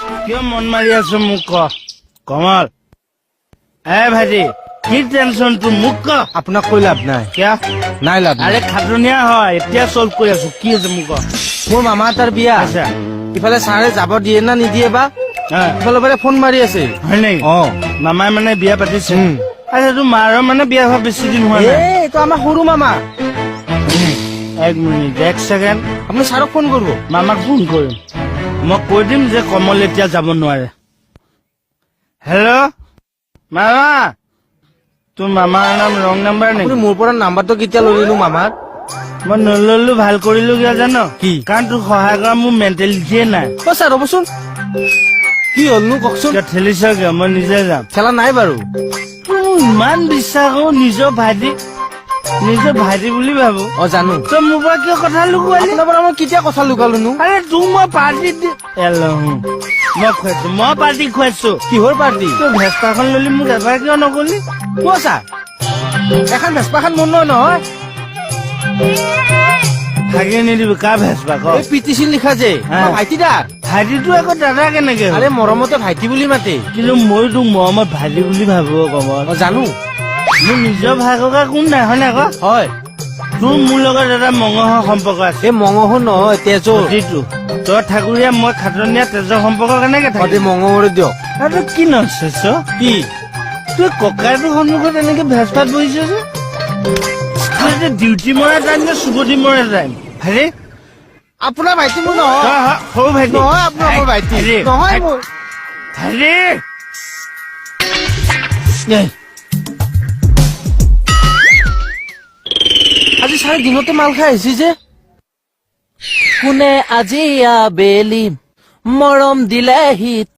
কিয় মন মাৰি আছো মোক ক কমল ভাইটি কি টেনচন তোৰ মোক ক আপোনাক কৈ লাভ নাই কিয় নাই লাভ নাই আৰে খাটনীয়া হয় এতিয়া চল্ভ কৰি আছো কি আছে মোক ক মোৰ মামা এটাৰ বিয়া আচ্ছা ইফালে ছাৰে যাব দিয়ে না নিদিয়ে বা ইফালে পাৰে ফোন মাৰি আছে হয় নেকি মামাই মানে বিয়া পাতিছে আচ্ছা তোৰ মাৰৰ মানে বিয়া হোৱা বেছি দিন হোৱা নাই এইটো আমাৰ সৰু মামা এক মিনিট এক ছেকেণ্ড আপুনি ছাৰক ফোন কৰিব মামাক ফোন কৰিম মই কৈ দিম যে কমল এতিয়া যাব নোৱাৰে হেল্ল' মামা তোৰ মামাৰ নাম ৰং নাম্বাৰ নেকি আপুনি মোৰ পৰা নাম্বাৰটো কেতিয়া লৈ ললো মামাৰ মই নললো ভাল কৰিলো কিয় জান কি? কাৰণ তোক সহায় কৰা মোৰ মেণ্টেলিটিয়ে নাই অ ছাৰ ৰ'বচোন কি হ'লনো কওকচোন কিয় ঠেলিছ কিয় মই নিজে যাম খেলা নাই বাৰু তোৰ ইমান বিশ্বাস কৰো নিজৰ ভাইটি বুলি ভাবো অ জানো তই মোৰ পৰা কিয় কথা লুকুৱালি আপোনাৰ পৰা মই কেতিয়া কথা লুকালোনো আৰে তোক মই পাৰ্টি মই পাৰ্টি খুৱাইছো কিহৰ পাৰ্টি তই ভেস্পাখন ললি মোক এবাৰ কিয় নকলি কোৱা ছাৰ এখন ভেচপাখন মোৰ নহয় ভাগি নিদিবি কাৰ ভেস্পা ক এই পিটিচি লিখা যে হা। ভাইটি দা ভাইটিটো আকৌ দাদা কেনেকে হ'ল? আৰে মৰমতে ভাইটি বুলি মাতে কিন্তু মই তোক মৰমত ভাইটি বুলি ভাবো কমল অ জানো মোৰ নিজৰ ভাই ককা কোন নাই হয় নাই ক হয় তোৰ মোৰ লগত এটা মঙহৰ সম্পৰ্ক আছে এই মঙহো নহয় তেজৰ যিটো তই ঠাকুৰীয়া মই খাটনীয়া তেজৰ সম্পৰ্ক কেনেকে সদায় থাকে মঙহৰে দিয়ক আৰু কি নচেছ কি তই ককাইটোৰ সন্মুখত এনেকে ভেজপাত বহিছ যে তই ডিউটি মৰা টাইম নে চুবতি মৰা টাইম হেৰি আপোনাৰ ভাইটি মোৰ নহয় সৰু ভাইটি নহয় আপোনাৰ মোৰ ভাইটি হেৰি নহয় মোৰ হেৰি আজি ছাৰে দিনতে মাল খাই আহিছে যে কোনে আজি আবেলি মৰম দিলেহি